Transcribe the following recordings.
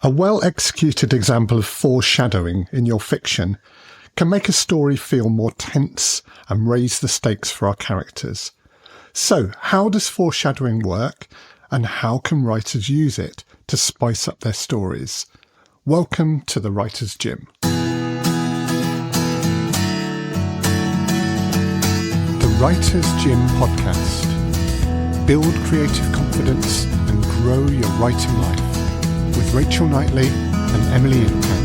A well-executed example of foreshadowing in your fiction can make a story feel more tense and raise the stakes for our characters. So, how does foreshadowing work, and how can writers use it to spice up their stories? Welcome to the Writer's Gym. The Writer's Gym podcast. Build creative confidence and grow your writing life. With Rachel Knightley and Emily Inkpan.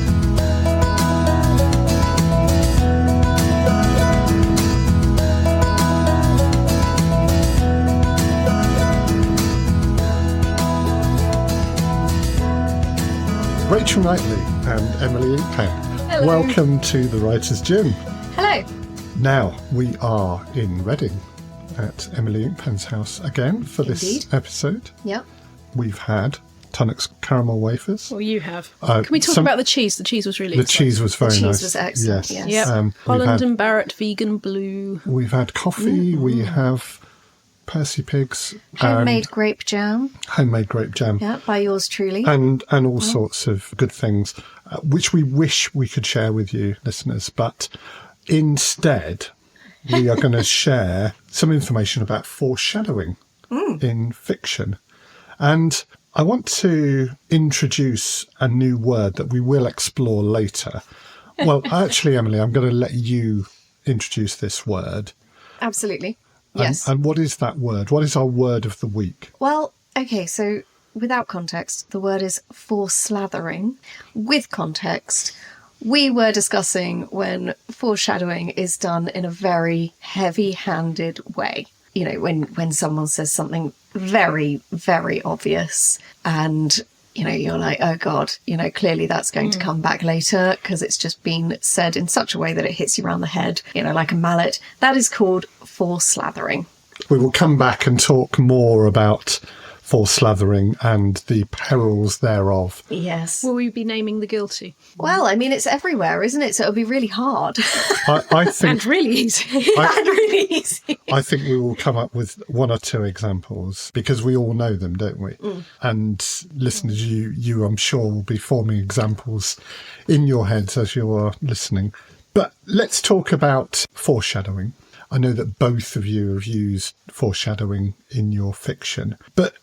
Rachel Knightley and Emily Inkpan. Hello. Welcome to the Writer's Gym. Hello. Now we are in Reading at Emily Inkpan's house again for Indeed. This episode. Yep. We've had Tunnock's caramel wafers. Well, you have. Can we talk about the cheese? The cheese was really The excellent. cheese was very The cheese nice. was excellent, yes. Yep. We've Holland had, and Barrett vegan blue. we've had coffee. We have Percy Pigs. Homemade grape jam. Homemade grape jam. Yeah, by yours truly. And all sorts of good things, which we wish we could share with you, listeners. But instead, we are going to share some information about foreshadowing in fiction. And I want to introduce a new word that we will explore later. Well, actually, Emily, I'm going to let you introduce this word. Absolutely. Yes. And what is that word? What is our word of the week? Well, okay, so without context, the word is foreslathering. With context, we were discussing when foreshadowing is done in a very heavy-handed way. You know, when someone says something very, very obvious and, you know, you're like, oh God, you know, clearly that's going to come back later because it's just been said in such a way that it hits you around the head, you know, like a mallet. That is called foreslathering. We will come back and talk more about foreslathering and the perils thereof. Yes. Will we be naming the guilty? Well, I mean, it's everywhere, isn't it? So it'll be really hard. I think And really easy. And really easy. I think we will come up with one or two examples because we all know them, don't we? And listeners, you I'm sure will be forming examples in your heads as you are listening. But let's talk about foreshadowing. I know that both of you have used foreshadowing in your fiction, but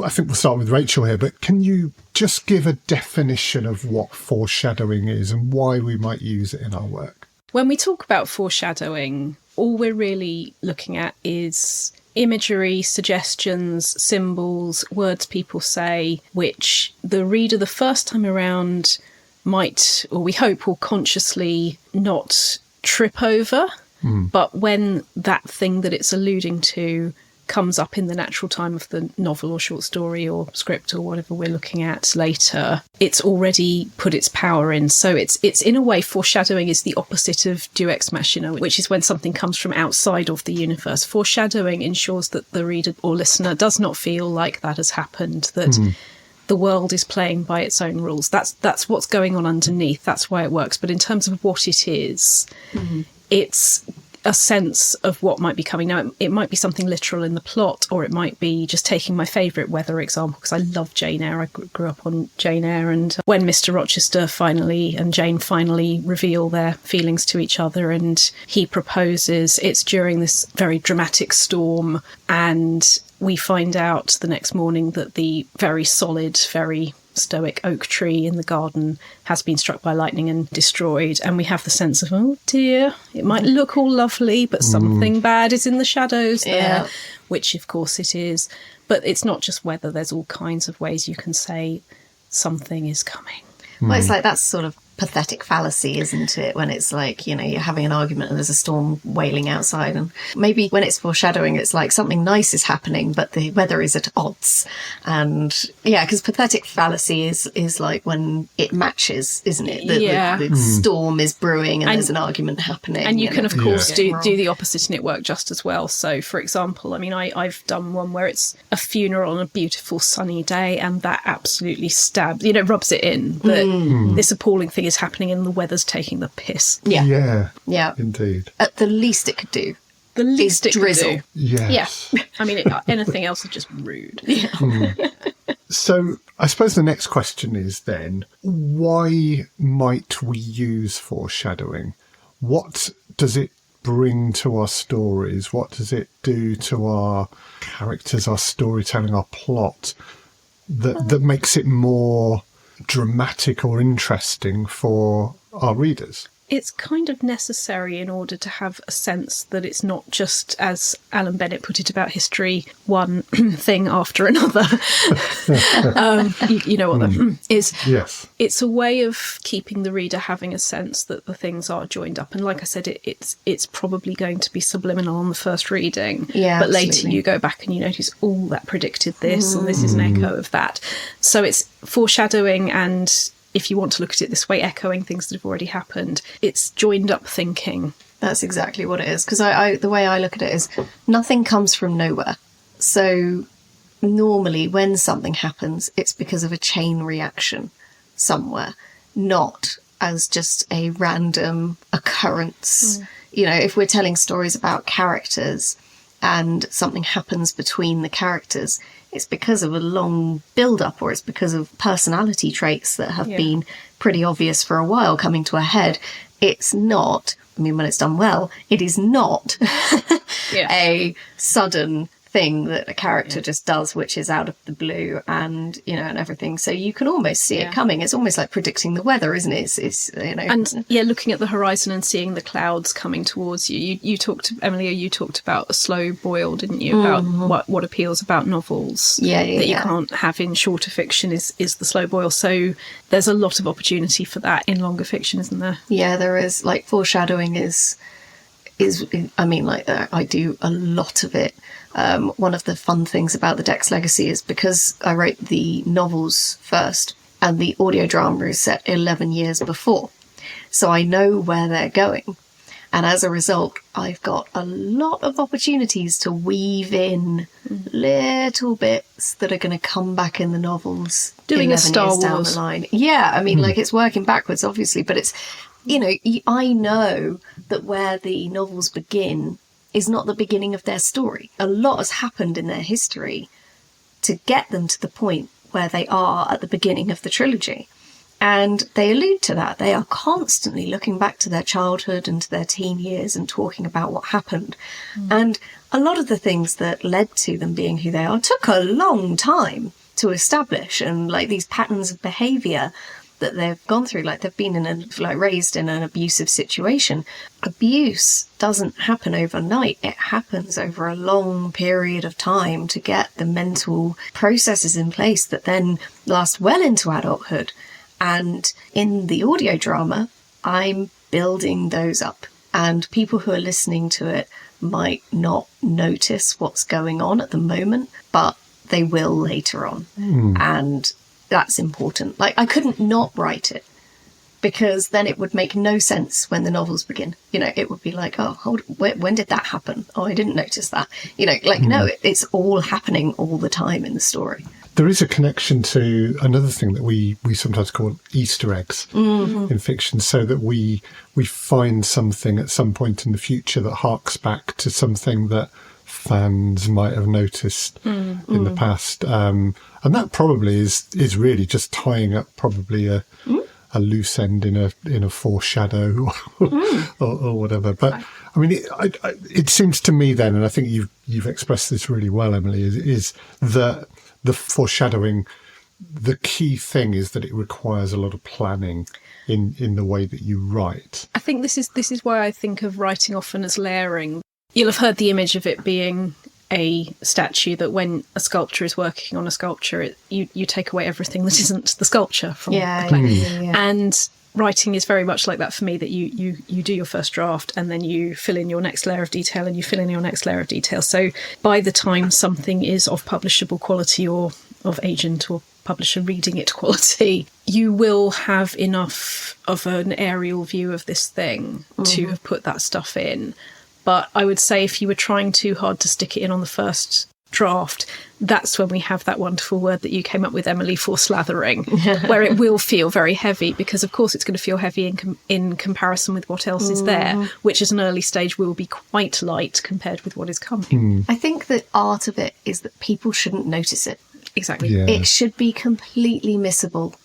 I think we'll start with Rachel here, but can you just give a definition of what foreshadowing is and why we might use it in our work? When we talk about foreshadowing, all we're really looking at is imagery, suggestions, symbols, words people say, which the reader the first time around might, or we hope, will consciously not trip over. But when that thing that it's alluding to comes up in the natural time of the novel or short story or script or whatever we're looking at later, it's already put its power in. So it's in a way, foreshadowing is the opposite of deus ex machina, which is when something comes from outside of the universe. Foreshadowing ensures that the reader or listener does not feel like that has happened, that the world is playing by its own rules. That's what's going on underneath. That's why it works. But in terms of what it is, it's a sense of what might be coming. Now, it might be something literal in the plot, or it might be just taking my favourite weather example, because I love Jane Eyre. I grew up on Jane Eyre, and when Mr. Rochester and Jane finally reveal their feelings to each other and he proposes, it's during this very dramatic storm, and we find out the next morning that the very solid, very stoic oak tree in the garden has been struck by lightning and destroyed, and we have the sense of, oh dear, it might look all lovely, but something bad is in the shadows there, which of course it is. But it's not just weather, there's all kinds of ways you can say something is coming. Well, it's like that's sort of pathetic fallacy, isn't it? When it's like, you know, you're having an argument and there's a storm wailing outside, and maybe when it's foreshadowing, it's like something nice is happening, but the weather is at odds. And yeah, because pathetic fallacy is like when it matches, isn't it? The storm is brewing and there's an argument happening. And you can, of course, do the opposite and it work just as well. So, for example, I mean, I've done one where it's a funeral on a beautiful sunny day, and that absolutely stabs, you know, rubs it in that this appalling thing is happening and the weather's taking the piss. Yeah. Indeed. At the least it could do. The least it drizzle. could do. Yes. Yeah. I mean, anything else is just rude. So I suppose the next question is then, why might we use foreshadowing? What does it bring to our stories? What does it do to our characters, our storytelling, our plot that makes it more dramatic or interesting for our readers? It's kind of necessary in order to have a sense that it's not just, as Alan Bennett put it about history, one thing after another. You know what that is. Yes. It's a way of keeping the reader having a sense that the things are joined up. And like I said, it's probably going to be subliminal on the first reading. Yeah, but later absolutely. you go back and you notice, oh, that predicted this, and this is an echo of that. So it's foreshadowing, and if you want to look at it this way, echoing things that have already happened. It's joined up thinking. That's exactly what it is. Because the way I look at it is nothing comes from nowhere. So normally when something happens, it's because of a chain reaction somewhere, not as just a random occurrence. You know, if we're telling stories about characters and something happens between the characters, it's because of a long build-up, or it's because of personality traits that have been pretty obvious for a while coming to a head. It's not, I mean, when it's done well, it is not a sudden thing that a character just does, which is out of the blue and, you know, and everything. So you can almost see it coming. It's almost like predicting the weather, isn't it? It's you know. And looking at the horizon and seeing the clouds coming towards you. You talked, Emily, you talked about a slow boil, didn't you? About what appeals about novels that you can't have in shorter fiction is the slow boil. So there's a lot of opportunity for that in longer fiction, isn't there? Yeah, there is. Like, foreshadowing is I mean, like, I do a lot of it. One of the fun things about the Dex Legacy is because I wrote the novels first and the audio drama is set 11 years before. So I know where they're going. And as a result, I've got a lot of opportunities to weave in little bits that are going to come back in the novels. Doing a Star Wars down the line. Yeah, I mean, like, it's working backwards, obviously, but it's, you know, I know that where the novels begin is not the beginning of their story. A lot has happened in their history to get them to the point where they are at the beginning of the trilogy. And they allude to that. They are constantly looking back to their childhood and to their teen years and talking about what happened. And a lot of the things that led to them being who they are took a long time to establish. And, like, these patterns of behaviour that they've gone through, like, they've been raised in an abusive situation. Abuse doesn't happen overnight. It happens over a long period of time to get the mental processes in place that then last well into adulthood. And in the audio drama, I'm building those up. And people who are listening to it might not notice what's going on at the moment, but they will later on. And that's important. Like, I couldn't not write it, because then it would make no sense when the novels begin. You know, it would be like, oh, when did that happen? Oh, I didn't notice that. You know, like, no, it's all happening all the time in the story. There is a connection to another thing that we sometimes call Easter eggs in fiction, so that we find something at some point in the future that harks back to something that fans might have noticed in the past. And that probably is really just tying up probably a loose end in a foreshadow or whatever. But I mean, it seems to me then, and I think you've expressed this really well, Emily, is that the foreshadowing, the key thing is that it requires a lot of planning in the way that you write. I think this is why I think of writing often as layering. You'll have heard the image of it being a statue, that when a sculptor is working on a sculpture, you take away everything that isn't the sculpture from the clay. Yeah. And writing is very much like that for me, that you do your first draft and then you fill in your next layer of detail and you fill in your next layer of detail. So by the time something is of publishable quality or of agent or publisher reading it quality, you will have enough of an aerial view of this thing to have put that stuff in. But I would say if you were trying too hard to stick it in on the first draft, that's when we have that wonderful word that you came up with, Emily, forslathering, where it will feel very heavy, because of course it's going to feel heavy in comparison with what else is there, which at an early stage will be quite light compared with what is coming. I think the art of it is that people shouldn't notice it. Exactly. Yeah. It should be completely missable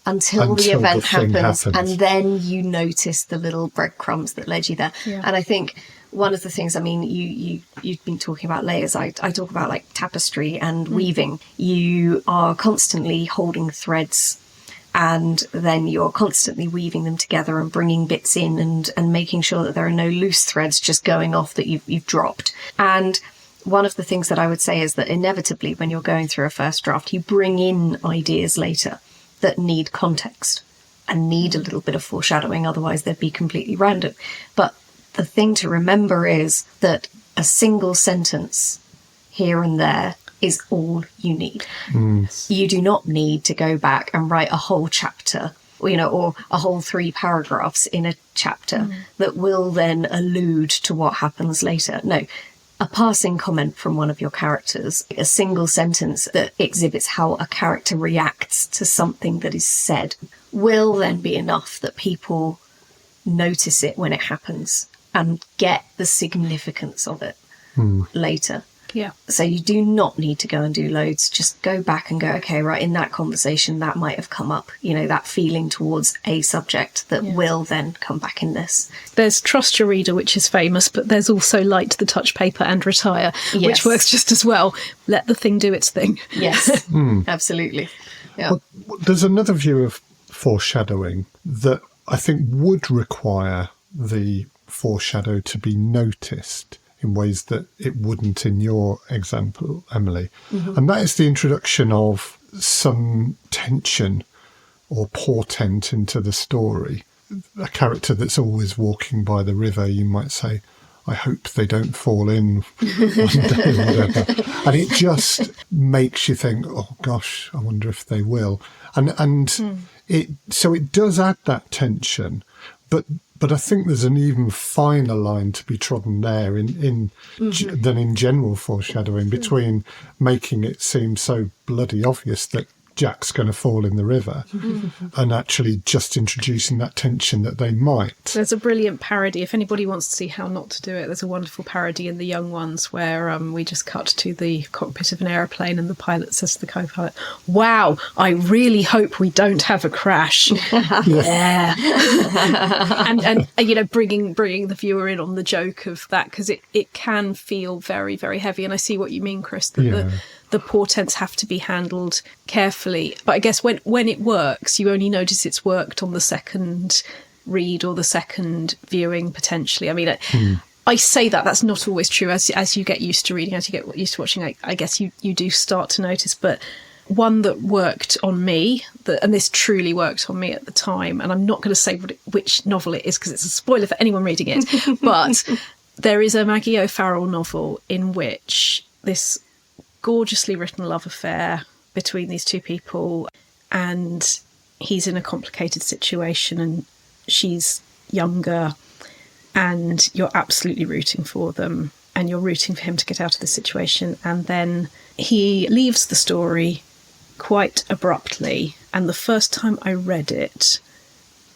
until the Until event the thing happens, happens. and then you notice the little breadcrumbs that led you there. Yeah. And I think one of the things, I mean, you've been talking about layers. I talk about like tapestry and weaving. You are constantly holding threads, and then you're constantly weaving them together and bringing bits in and making sure that there are no loose threads just going off that you've dropped. And one of the things that I would say is that inevitably when you're going through a first draft, you bring in ideas later that need context and need a little bit of foreshadowing, otherwise they'd be completely random. But the thing to remember is that a single sentence here and there is all you need. You do not need to go back and write a whole chapter, or a whole 3 paragraphs in a chapter that will then allude to what happens later. No. A passing comment from one of your characters, a single sentence that exhibits how a character reacts to something that is said, will then be enough that people notice it when it happens and get the significance of it later. Yeah. So you do not need to go and do loads. Just go back and go, okay, right, in that conversation, that might have come up, that feeling towards a subject that will then come back in this. There's trust your reader, which is famous, but there's also light the touch paper and retire, Yes. which works just as well. Let the thing do its thing. Yes, absolutely. Yeah. Well, there's another view of foreshadowing that I think would require the foreshadow to be noticed in ways that it wouldn't in your example, Emily. And that is the introduction of some tension or portent into the story. A character that's always walking by the river, you might say, I hope they don't fall in one day or whatever. And it just makes you think, oh gosh, I wonder if they will. And it does add that tension, but I think there's an even finer line to be trodden there than in general foreshadowing, between making it seem so bloody obvious that Jack's going to fall in the river and actually just introducing that tension that they might. There's a brilliant parody. If anybody wants to see how not to do it, there's a wonderful parody in The Young Ones where we just cut to the cockpit of an aeroplane and the pilot says to the co-pilot, wow, I really hope we don't have a crash. Yeah. and bringing the viewer in on the joke of that, because it can feel very, very heavy. And I see what you mean, Chris, that the portents have to be handled carefully. But I guess when it works, you only notice it's worked on the second read or the second viewing, potentially. I mean, I say that's not always true. As you get used to reading, as you get used to watching, I guess you do start to notice. But one that worked on me, and this truly worked on me at the time, and I'm not going to say which novel it is because it's a spoiler for anyone reading it, but there is a Maggie O'Farrell novel in which this gorgeously written love affair between these two people, and he's in a complicated situation and she's younger, and you're absolutely rooting for them and you're rooting for him to get out of the situation, and then he leaves the story quite abruptly. And the first time I read it,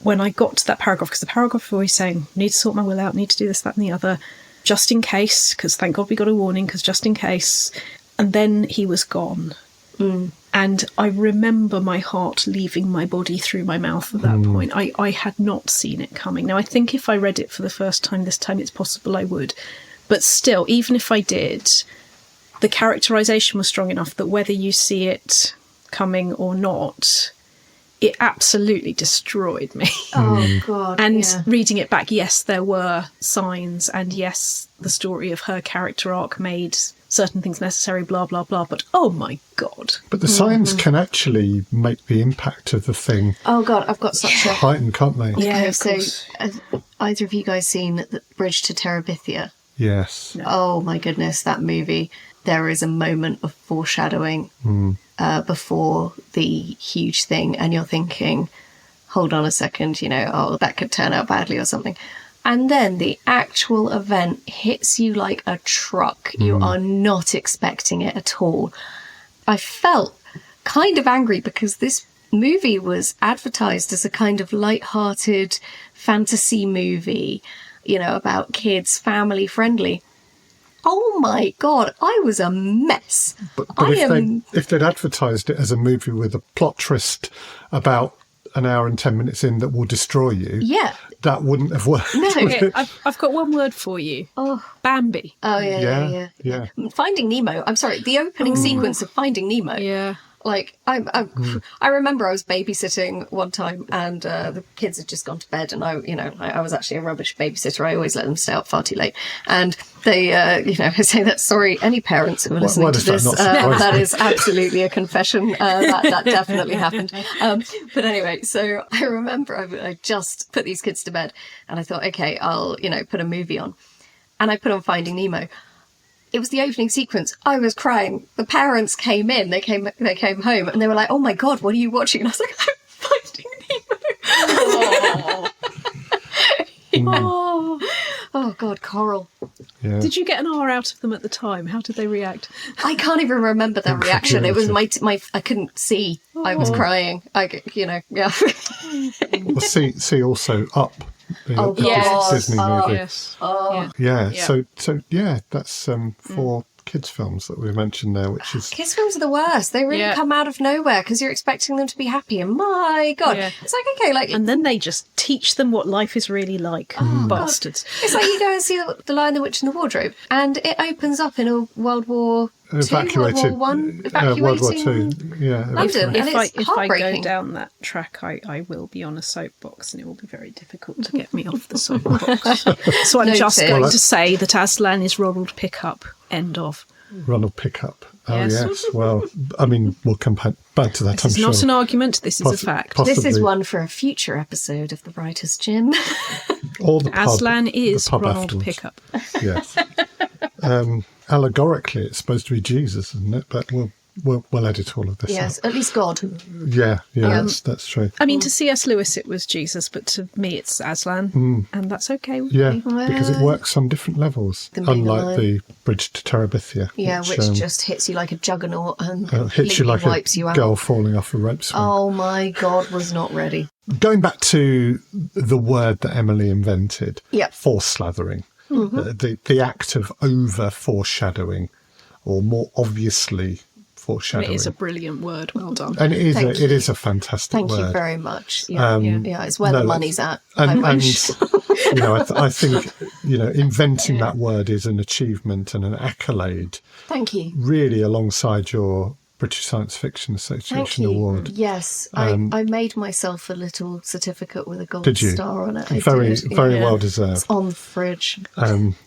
when I got to that paragraph, because the paragraph was always saying, need to sort my will out, need to do this, that and the other, just in case, because thank God we got a warning, because just in case. And then he was gone. And I remember my heart leaving my body through my mouth at that point. I had not seen it coming. Now, I think if I read it for the first time this time, it's possible I would. But still, even if I did, the characterisation was strong enough that whether you see it coming or not, it absolutely destroyed me. Oh, God. And reading it back, yes, there were signs, and yes, the story of her character arc made certain things necessary, blah, blah, blah, but oh my God. But the signs can actually make the impact of the thing Oh, God, I've got such a... heightened, can't they? Yeah, Okay, of so course. have either of you guys seen The Bridge to Terabithia? Yes. No. Oh, my goodness, that movie. There is a moment of foreshadowing before the huge thing, and you're thinking, hold on a second, that could turn out badly or something. And then the actual event hits you like a truck. You are not expecting it at all. I felt kind of angry because this movie was advertised as a kind of light-hearted fantasy movie, about kids, family friendly. Oh my God, I was a mess. But if they'd advertised it as a movie with a plot twist about an hour and 10 minutes in that will destroy you, that wouldn't have worked. No. Okay, I've got one word for you. Oh. Bambi. Oh, yeah. Finding Nemo. I'm sorry, the opening sequence of Finding Nemo. Yeah. Like, I remember I was babysitting one time and the kids had just gone to bed, and I was actually a rubbish babysitter. I always let them stay up far too late. And they, I say that, sorry, any parents who are listening to this, that is absolutely a confession. That definitely happened. But anyway, so I remember I just put these kids to bed and I thought, okay, I'll, put a movie on. And I put on Finding Nemo. It was the opening sequence. I was crying. The parents came in. They came home, and they were like, "Oh my God, what are you watching?" And I was like, "I'm Finding Nemo." Oh God, Coral. Yeah. Did you get an R out of them at the time? How did they react? I can't even remember their reaction. It was my. I couldn't see. I was crying. Yeah. Well, see also Up. The Disney movie. Yes. Yeah. So that's 4 kids films that we mentioned there, which is kids films are the worst. They really come out of nowhere because you're expecting them to be happy, and my God, it's like, okay, like, and then they just teach them what life is really like. Bastards. God. It's like you go and see The Lion, the Witch and the Wardrobe, and it opens up in a World War II, evacuated, World War II, London. If I go down that track, I will be on a soapbox, and it will be very difficult to get me off the soapbox. So I'm just going to say that Aslan is Ronald Pickup. End of. Ronald Pickup. Oh, yes. Well, I mean, we'll come back to that, This is not an argument. This is a fact. Possibly. This is one for a future episode of the Writer's Gym. Aslan is Ronald afterwards. Pickup. Yes. Allegorically, it's supposed to be Jesus, isn't it? But we'll edit all of this. Yes, out. At least God. Yeah, that's true. I mean, to C.S. Lewis, it was Jesus, but to me, it's Aslan, and that's okay with me. Because it works on different levels, unlike the Bridge to Terabithia. Yeah, which just hits you like a juggernaut and hits you like wipes a you out. girl falling off a rope swing. Oh my God, was not ready. Going back to the word that Emily invented, foreslathering, the act of over foreshadowing, or more obviously foreshadowing. It is a brilliant word. Well done. And it is a fantastic word. Thank you very much. Yeah, it's where the money's at. And I think inventing that word is an achievement and an accolade. Thank you. Really, alongside your British Science Fiction Association Award. Yes, I made myself a little certificate with a gold star on it. Very well deserved. It's on the fridge.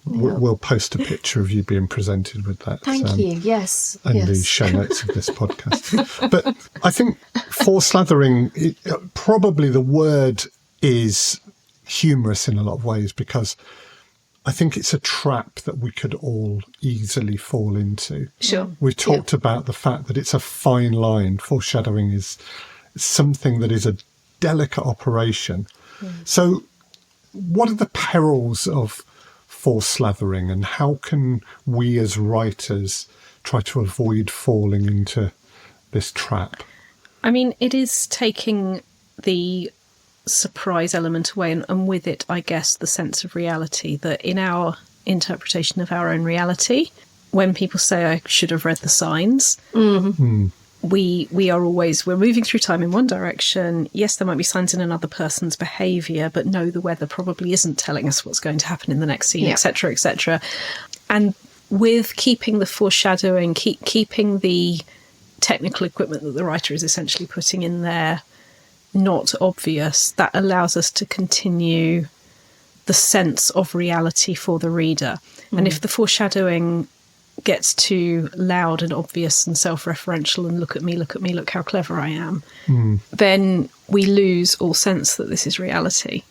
We'll post a picture of you being presented with that. Thank you. Yes. And the show notes of this podcast. But I think foreslathering, probably the word is humorous in a lot of ways, because I think it's a trap that we could all easily fall into. Sure. We've talked about the fact that it's a fine line. Foreshadowing is something that is a delicate operation. So what are the perils of foreslathering, and how can we as writers try to avoid falling into this trap? I mean, it is taking the surprise element away, and with it, I guess, the sense of reality, that in our interpretation of our own reality, when people say I should have read the signs, we are always, we're moving through time in one direction. Yes, there might be signs in another person's behaviour, but no, the weather probably isn't telling us what's going to happen in the next scene, etc., etc. And with keeping the foreshadowing, keeping the technical equipment that the writer is essentially putting in there not obvious, that allows us to continue the sense of reality for the reader. And if the foreshadowing gets too loud and obvious and self-referential and look at me, look how clever I am, then we lose all sense that this is reality.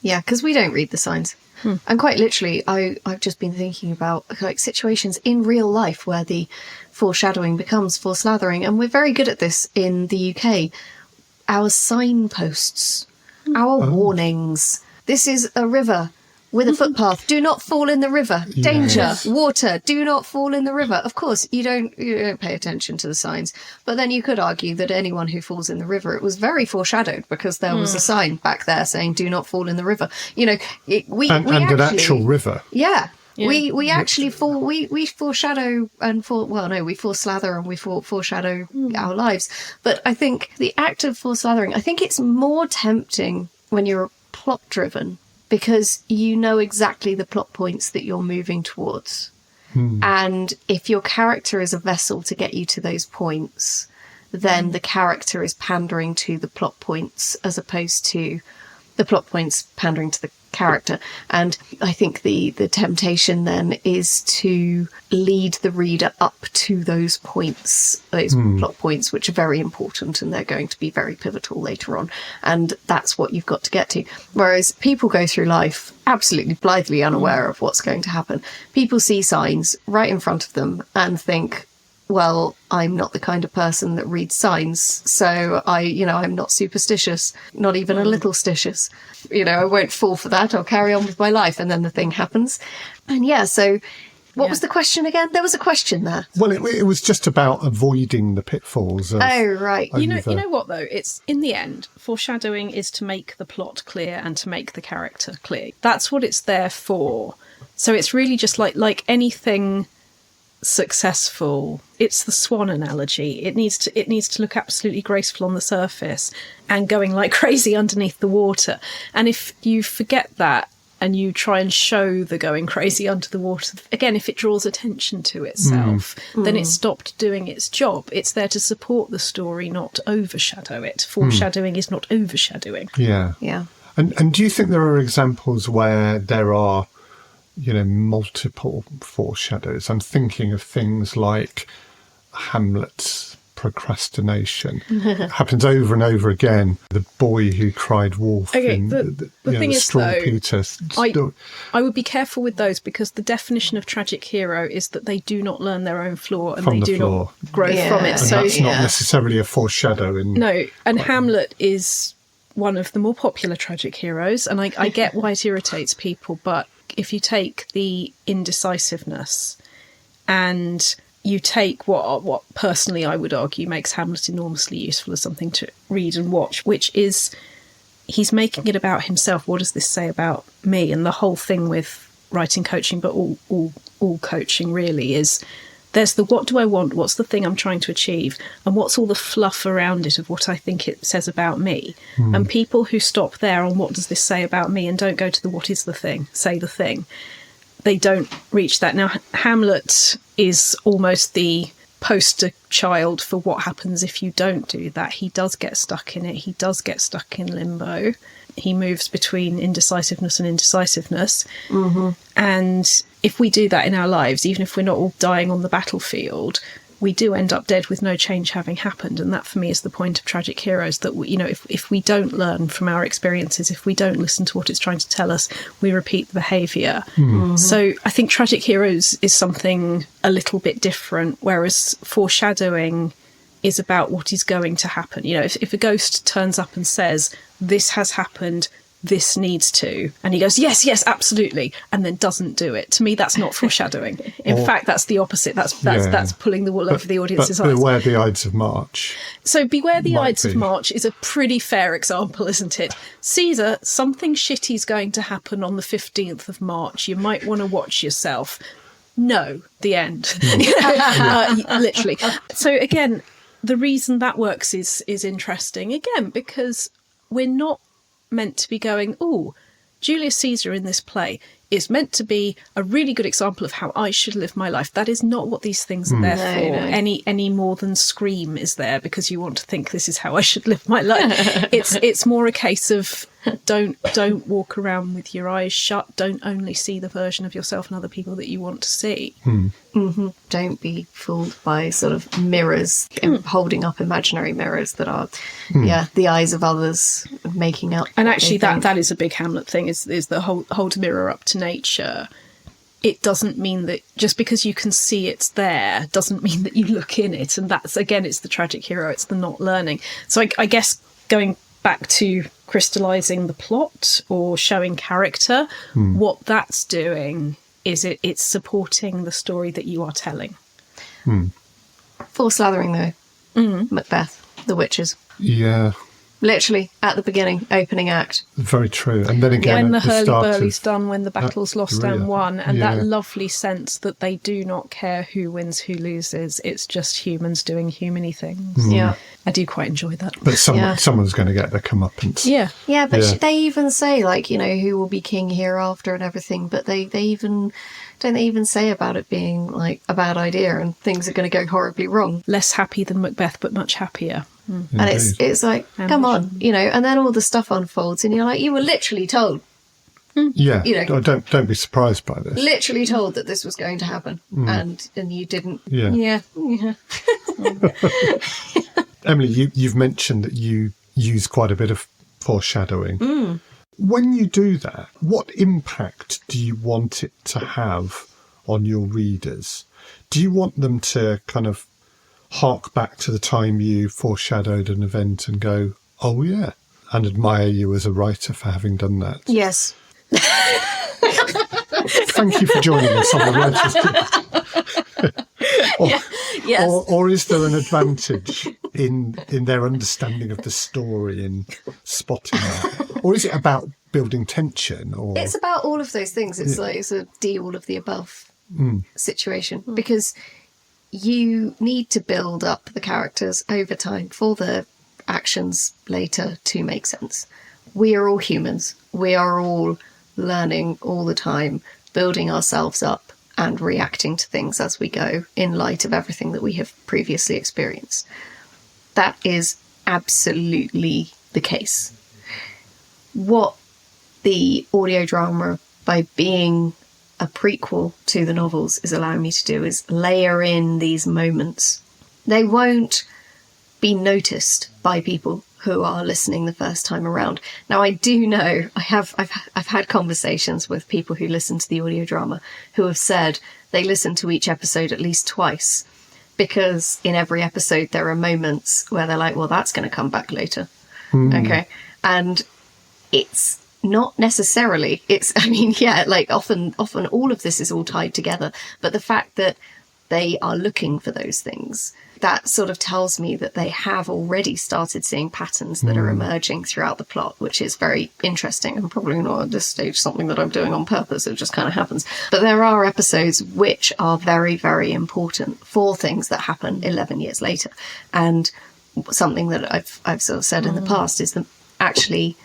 Yeah, because we don't read the signs. And quite literally, I've just been thinking about like situations in real life where the foreshadowing becomes foreslathering, and we're very good at this in the UK. Our signposts, our warnings. This is a river with a footpath. Do not fall in the river. Danger. Water. Do not fall in the river. Of course, you don't pay attention to the signs. But then you could argue that anyone who falls in the river, it was very foreshadowed because there was a sign back there saying, do not fall in the river. An actual river. Yeah. Yeah. We actually we foreshadow and we foreslather and we foreshadow our lives. But I think the act of foreslathering, I think it's more tempting when you're plot driven because you know exactly the plot points that you're moving towards. And if your character is a vessel to get you to those points, then the character is pandering to the plot points as opposed to the plot points pandering to the character. And I think the temptation then is to lead the reader up to those points, those plot points, which are very important and they're going to be very pivotal later on. And that's what you've got to get to. Whereas people go through life absolutely blithely unaware of what's going to happen. People see signs right in front of them and think, well, I'm not the kind of person that reads signs, so I'm not superstitious, not even a little stitious. I won't fall for that. I'll carry on with my life. And then the thing happens. And so what was the question again? There was a question there. Well, it was just about avoiding the pitfalls. Oh, right. You know what, though? It's, in the end, foreshadowing is to make the plot clear and to make the character clear. That's what it's there for. So it's really just like anything successful. It's the swan analogy. It needs to look absolutely graceful on the surface and going like crazy underneath the water. And if you forget that and you try and show the going crazy under the water, again, if it draws attention to itself, then it's stopped doing its job. It's there to support the story, not overshadow it. Foreshadowing is not overshadowing. Yeah. And do you think there are examples where there are multiple foreshadows? I'm thinking of things like Hamlet's procrastination. Happens over and over again. The boy who cried wolf. The thing is, Straw though, Peter. I would be careful with those because the definition of tragic hero is that they do not learn their own flaw and they do not grow from it. And So that's not necessarily a foreshadowing. No, and Hamlet is one of the more popular tragic heroes, and I get why it irritates people, but if you take the indecisiveness and you take what personally I would argue makes Hamlet enormously useful as something to read and watch, which is he's making it about himself. What does this say about me? And the whole thing with writing coaching, but all coaching really is there's the what do I want, what's the thing I'm trying to achieve, and what's all the fluff around it of what I think it says about me. And people who stop there on what does this say about me and don't go to the what is the thing, say the thing, they don't reach that. Now, Hamlet is almost the poster child for what happens if you don't do that. He does get stuck in it. He does get stuck in limbo. He moves between indecisiveness and indecisiveness. And if we do that in our lives, even if we're not all dying on the battlefield, we do end up dead with no change having happened. And that, for me, is the point of tragic heroes, that if we don't learn from our experiences, if we don't listen to what it's trying to tell us, we repeat the behaviour. So I think tragic heroes is something a little bit different, whereas foreshadowing is about what is going to happen. If a ghost turns up and says, this has happened, this needs to, and he goes, yes, absolutely, and then doesn't do it, to me that's not foreshadowing. In fact, that's the opposite. That's pulling the wool over the audience's eyes. Beware the Ides of March. So Beware the Ides of March is a pretty fair example, isn't it? Caesar, something shitty's going to happen on the 15th of March. You might want to watch yourself. No, the end. Literally. So again, the reason that works is interesting, again, because we're not meant to be going, Julius Caesar in this play is meant to be a really good example of how I should live my life. That is not what these things are there for. No. Any more than Scream is there because you want to think this is how I should live my life. It's more a case of don't walk around with your eyes shut. Don't only see the version of yourself and other people that you want to see. Don't be fooled by sort of mirrors, holding up imaginary mirrors that are, the eyes of others, making up. And actually, that is a big Hamlet thing. Is the hold a mirror up to nature. It doesn't mean that just because you can see it's there doesn't mean that you look in it. And that's, again, it's the tragic hero. It's the not learning. So I guess going back to crystallizing the plot or showing character, what that's doing is it's supporting the story that you are telling. Foreslathering, though. Macbeth, the witches. Yeah. Literally at the beginning, opening act. Very true. And then again, when the at the start hurly-burly's of done, when the battle's lost career. and won, and Yeah. that lovely sense that they do not care who wins, who loses. It's just humans doing humany things. Yeah. I do quite enjoy that. But Yeah. someone's going to get their comeuppance. Yeah. Yeah, but Yeah. they even say, like, you know, who will be king hereafter and everything, but they even... Don't they even say about it being, like, a bad idea and things are going to go horribly wrong? Less happy than Macbeth, but much happier. And Indeed. it's like, come on, you know, and then all the stuff unfolds and you're like, you were literally told, Yeah, you know. don't be surprised by this. literally told that this was going to happen and you didn't. Yeah. Yeah. Emily, you've mentioned that you use quite a bit of foreshadowing. When you do that, what impact do you want it to have on your readers? Do you want them to kind of hark back to the time you foreshadowed an event and go, oh yeah, and admire you as a writer for having done that? Yes. Thank you for joining us on the Writers' Tip. Yes. Or is there an advantage in their understanding of the story in spotting that? Or is it about building tension? Or It's about all of those things. It's like it's a D all of the above situation because you need to build up the characters over time for the actions later to make sense. We are all humans. We are all learning all the time, building ourselves up and reacting to things as we go in light of everything that we have previously experienced. That is absolutely the case. What the audio drama, by being a prequel to the novels, is allowing me to do is layer in these moments. They won't be noticed by people who are listening the first time around. Now, I do know I've had conversations with people who listen to the audio drama who have said they listen to each episode at least twice because in every episode there are moments where they're like, well, that's going to come back later. Okay. And it's not necessarily, like often all of this is all tied together, but the fact that they are looking for those things, that sort of tells me that they have already started seeing patterns that are emerging throughout the plot, which is very interesting and probably not at this stage something that I'm doing on purpose. It just kind of happens. But there are episodes which are very, very important for things that happen 11 years later. And something that I've sort of said in the past is that actually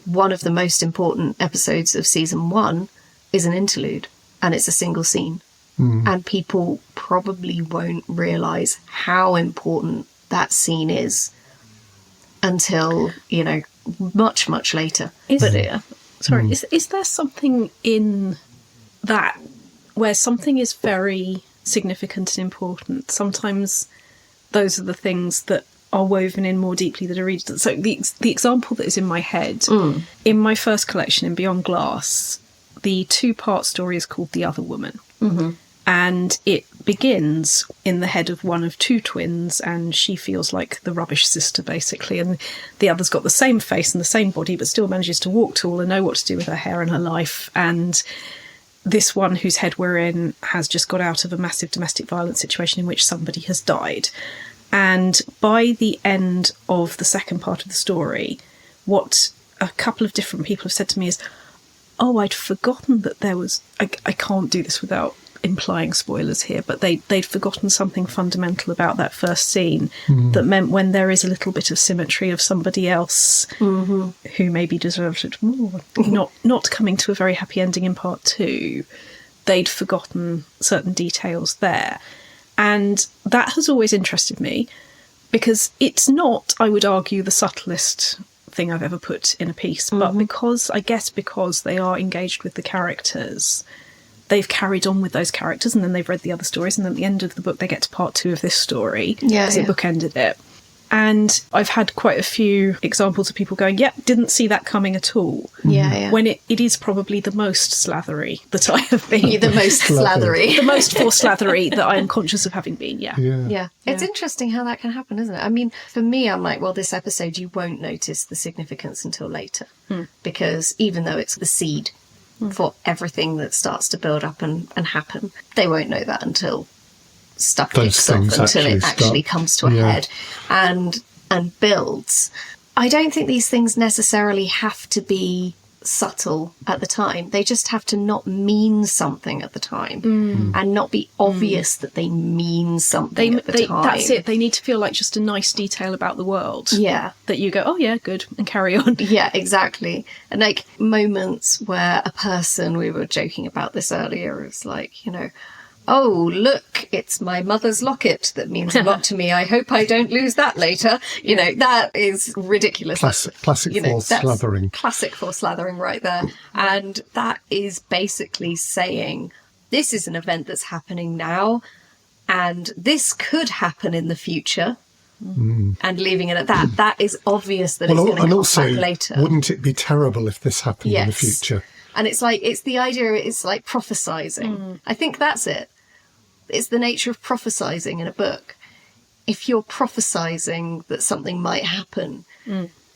one of the most important episodes of season 1 is an interlude, and it's a single scene. And people probably won't realise how important that scene is until, you know, much, much later. Is there something in that where something is very significant and important? Sometimes those are the things that are woven in more deeply that are readers. So the example that is in my head, in my first collection, in Beyond Glass, the 2-part story is called The Other Woman. And it begins in the head of one of 2 twins, and she feels like the rubbish sister, basically. And the other's got the same face and the same body, but still manages to walk tall and know what to do with her hair and her life. And this one, whose head we're in, has just got out of a massive domestic violence situation in which somebody has died. And by the end of the second part of the story, what a couple of different people have said to me is, oh, I'd forgotten that there was... I can't do this without implying spoilers here, but they'd forgotten something fundamental about that first scene that meant when there is a little bit of symmetry of somebody else who maybe deserved it more, not coming to a very happy ending in part 2, they'd forgotten certain details there. And that has always interested me because it's not, I would argue, the subtlest thing I've ever put in a piece, but because they are engaged with the characters, they've carried on with those characters, and then they've read the other stories, and then at the end of the book they get to part 2 of this story because it bookended it. And I've had quite a few examples of people going, didn't see that coming at all. When it is probably the most slathery that I have been. The most slathery. The most for slathery that I am conscious of having been, Yeah. It's interesting how that can happen, isn't it? I mean, for me, I'm like, well, this episode, you won't notice the significance until later. Because even though it's the seed for everything that starts to build up and happen, they won't know that until stuff kicks off, until it actually comes to a head and builds. I don't think these things necessarily have to be subtle at the time. They just have to not mean something at the time and not be obvious that they mean something at the time. That's it. They need to feel like just a nice detail about the world. Yeah. That you go, oh yeah, good, and carry on. Yeah, exactly. And like moments where a person, we were joking about this earlier, is like, you know, oh, look, it's my mother's locket that means a lot to me. I hope I don't lose that later. You know, that is ridiculous. Classic foreshadowing. Classic foreshadowing right there. And that is basically saying, this is an event that's happening now, and this could happen in the future. And leaving it at that. That is obvious that it's going to come back later. Wouldn't it be terrible if this happened in the future? And it's like, it's the idea, it's like prophesizing. I think that's it. It's the nature of prophesizing in a book. If you're prophesizing that something might happen,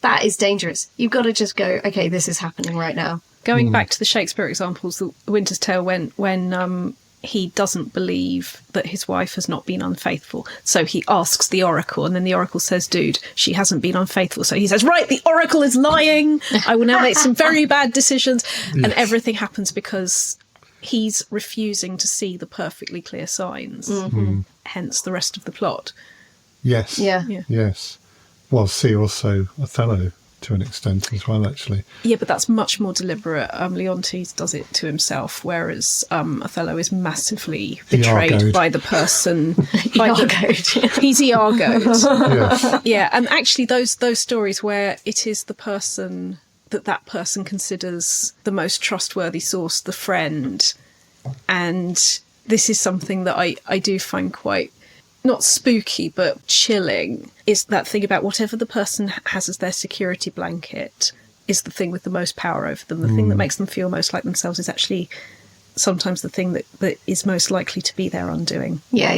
that is dangerous. You've got to just go, okay, this is happening right now. Going back to the Shakespeare examples, The Winter's Tale, when he doesn't believe that his wife has not been unfaithful. So he asks the oracle, and then the oracle says, dude, she hasn't been unfaithful. So he says, right, the oracle is lying. I will now make some very bad decisions. Yes. And everything happens because he's refusing to see the perfectly clear signs. Hence the rest of the plot. Yes. Yeah. Yes. Well, see also Othello to an extent as well, actually. Yeah, but that's much more deliberate. Leontes does it to himself, whereas Othello is massively betrayed by the person. He's Iagoed. Yeah, and actually those stories where it is the person that person considers the most trustworthy source, the friend, and this is something that I do find quite, not spooky, but chilling, is that thing about whatever the person has as their security blanket is the thing with the most power over them. The thing that makes them feel most like themselves is actually sometimes the thing that is most likely to be their undoing. Yeah.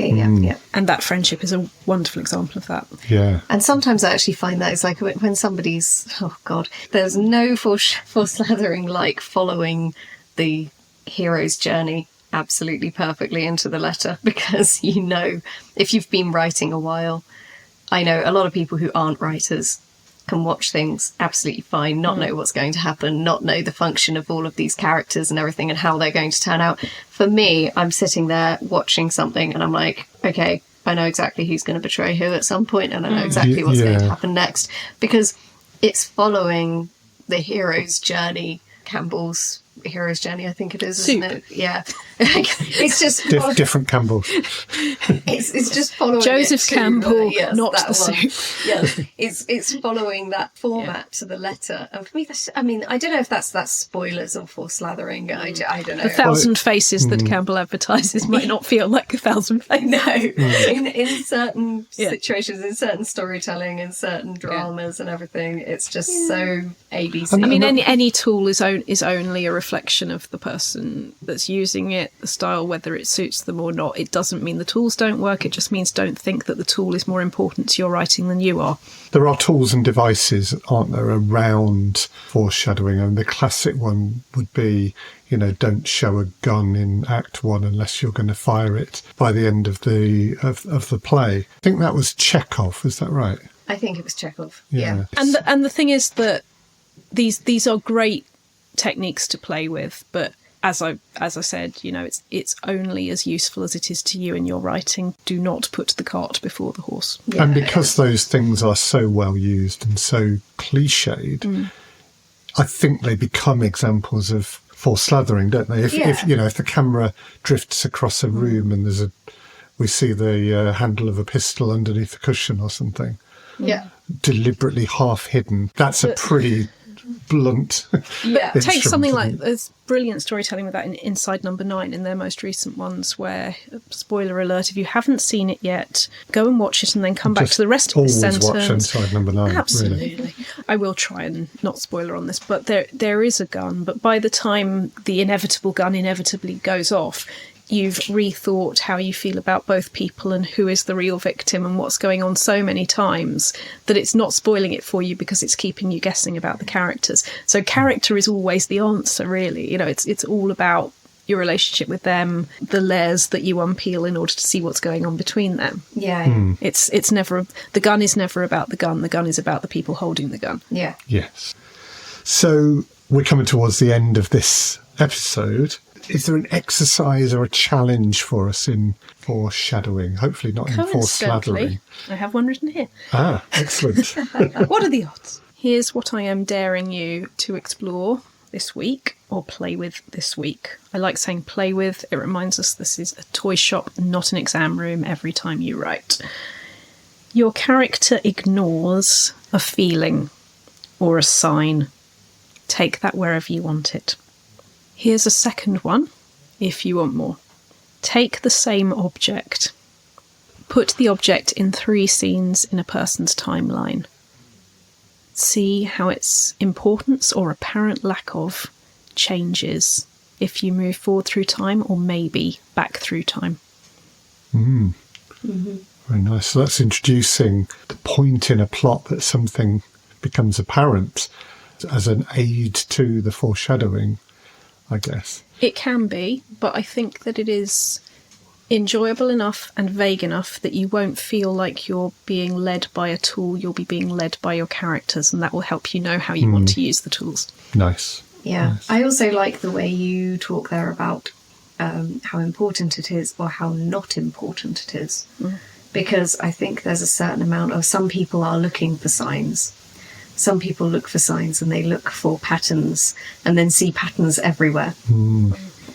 And that friendship is a wonderful example of that. Yeah. And sometimes I actually find that it's like when somebody's, oh God, there's no foreshadowing like following the hero's journey absolutely perfectly into the letter, because you know, if you've been writing a while, I know a lot of people who aren't writers can watch things absolutely fine, not know what's going to happen, not know the function of all of these characters and everything and how they're going to turn out. For me, I'm sitting there watching something and I'm like, okay, I know exactly who's going to betray who at some point, and I know exactly what's going to happen next, because it's following the hero's journey, Campbell's hero's journey, I think it is, isn't it? Yeah. It's just different Campbell. It's just following Joseph Campbell, yes, not the one. soup. Yes, it's following that format to the letter. And for me, I mean, I don't know if that's spoilers or foreshadowing. I don't know. The thousand faces that Campbell advertises might not feel like a thousand faces. No, in certain situations, in certain storytelling, in certain dramas and everything, it's just so ABC. I mean, any tool is only a reflection of the person that's using it, the style, whether it suits them or not. It doesn't mean the tools don't work. It just means don't think that the tool is more important to your writing than you are. There are tools and devices, aren't there, around foreshadowing? And the classic one would be, you know, don't show a gun in Act 1 unless you're going to fire it by the end of the play. I think that was Chekhov, is that right? I think it was Chekhov. Yeah. And the thing is that these are great techniques to play with, but as I said, you know, it's only as useful as it is to you in your writing. Do not put the cart before the horse. Yeah. And because those things are so well used and so cliched, I think they become examples of foreshadowing, don't they? If you know, if the camera drifts across a room and we see the handle of a pistol underneath a cushion or something, deliberately half hidden, that's a pretty blunt take something like there's brilliant storytelling with that in Inside Number 9 in their most recent ones, where, spoiler alert, if you haven't seen it yet, go and watch it and then come back to the rest of the sentence. Always watch Inside Number 9. Absolutely. Really. I will try and not spoiler on this, but there is a gun, but by the time the inevitable gun inevitably goes off, you've rethought how you feel about both people and who is the real victim and what's going on so many times that it's not spoiling it for you because it's keeping you guessing about the characters. So character is always the answer, really. You know, it's all about your relationship with them, the layers that you unpeel in order to see what's going on between them. Yeah. It's never, the gun is never about the gun is about the people holding the gun. Yeah. Yes. So we're coming towards the end of this episode. Is there an exercise or a challenge for us in foreshadowing? Hopefully not in foreslathering. I have one written here. Ah, excellent. What are the odds? Here's what I am daring you to explore this week, or play with this week. I like saying play with. It reminds us this is a toy shop, not an exam room every time you write. Your character ignores a feeling or a sign. Take that wherever you want it. Here's a second one, if you want more. Take the same object. Put the object in 3 scenes in a person's timeline. See how its importance or apparent lack of changes if you move forward through time or maybe back through time. Very nice. So that's introducing the point in a plot that something becomes apparent as an aid to the foreshadowing, I guess. It can be, but I think that it is enjoyable enough and vague enough that you won't feel like you're being led by a tool. You'll be being led by your characters, and that will help you know how you want to use the tools. Nice. Yeah. Nice. I also like the way you talk there about how important it is or how not important it is. Because I think there's a certain amount of, some people are looking for signs. Some people look for signs and they look for patterns and then see patterns everywhere.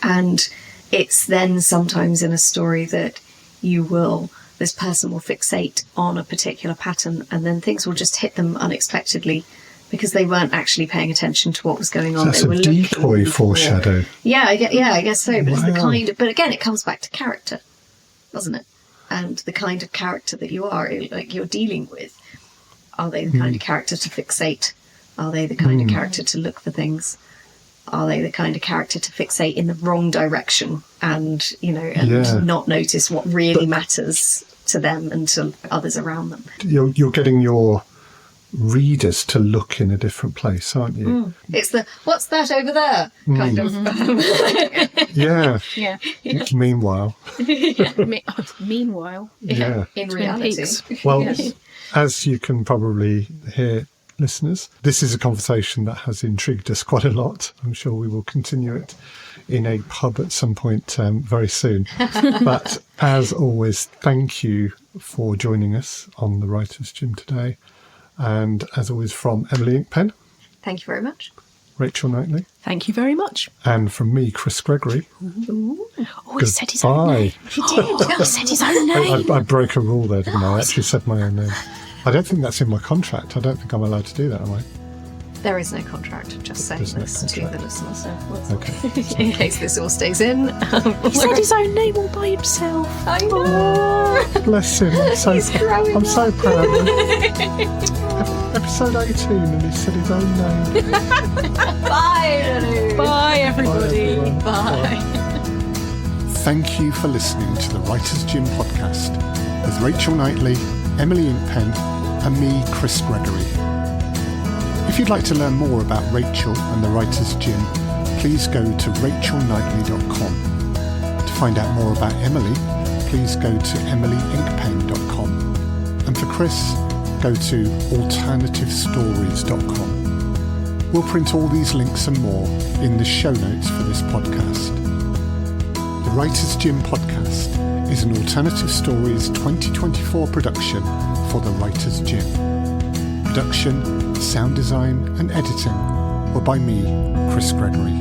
And it's then sometimes in a story that this person will fixate on a particular pattern and then things will just hit them unexpectedly because they weren't actually paying attention to what was going on. So that's they were a decoy foreshadow. Yeah, I guess so. But it's the Wow. kind of, but again, it comes back to character, doesn't it? And the kind of character that you are, like you're dealing with. Are they the kind of character to fixate? Are they the kind of character to look for things? Are they the kind of character to fixate in the wrong direction and, not notice what really matters to them and to others around them? You're getting your readers to look in a different place, aren't you? It's the, what's that over there? Kind of. Yeah. Yeah. Meanwhile. Meanwhile, Yeah. In Twin reality. Peaks. Well, Yes. as you can probably hear, listeners, this is a conversation that has intrigued us quite a lot. I'm sure we will continue it in a pub at some point very soon. But as always, thank you for joining us on the Writers' Gym today. And as always, from Emily Inkpen, Thank you very much. Rachel Knightley, Thank you very much. and from me, Chris Gregory. Oh, he said his own name. He did. He said his own name. I broke a rule there, didn't I? I actually said my own name. I don't think that's in my contract. I don't think I'm allowed to do that, am I? There is no contract, just saying There's no this to contract. the listeners. So Okay. in case this all stays in. He said his own name all by himself. I know. Bless him. He's growing I'm so up. proud of him. Episode 18, and he said his own name. Bye. Bye, everybody. everyone. Bye. Thank you for listening to the Writers' Gym podcast with Rachel Knightley, Emily Inkpen, and me, Chris Gregory. If you'd like to learn more about Rachel and the Writers' Gym, please go to rachelknightley.com. To find out more about Emily, please go to emilyinkpen.com. And for Chris, go to alternativestories.com. We'll print all these links and more in the show notes for this podcast. The Writers' Gym podcast is an Alternative Stories 2024 production for the Writers' Gym. Production, sound design and editing were by me, Chris Gregory.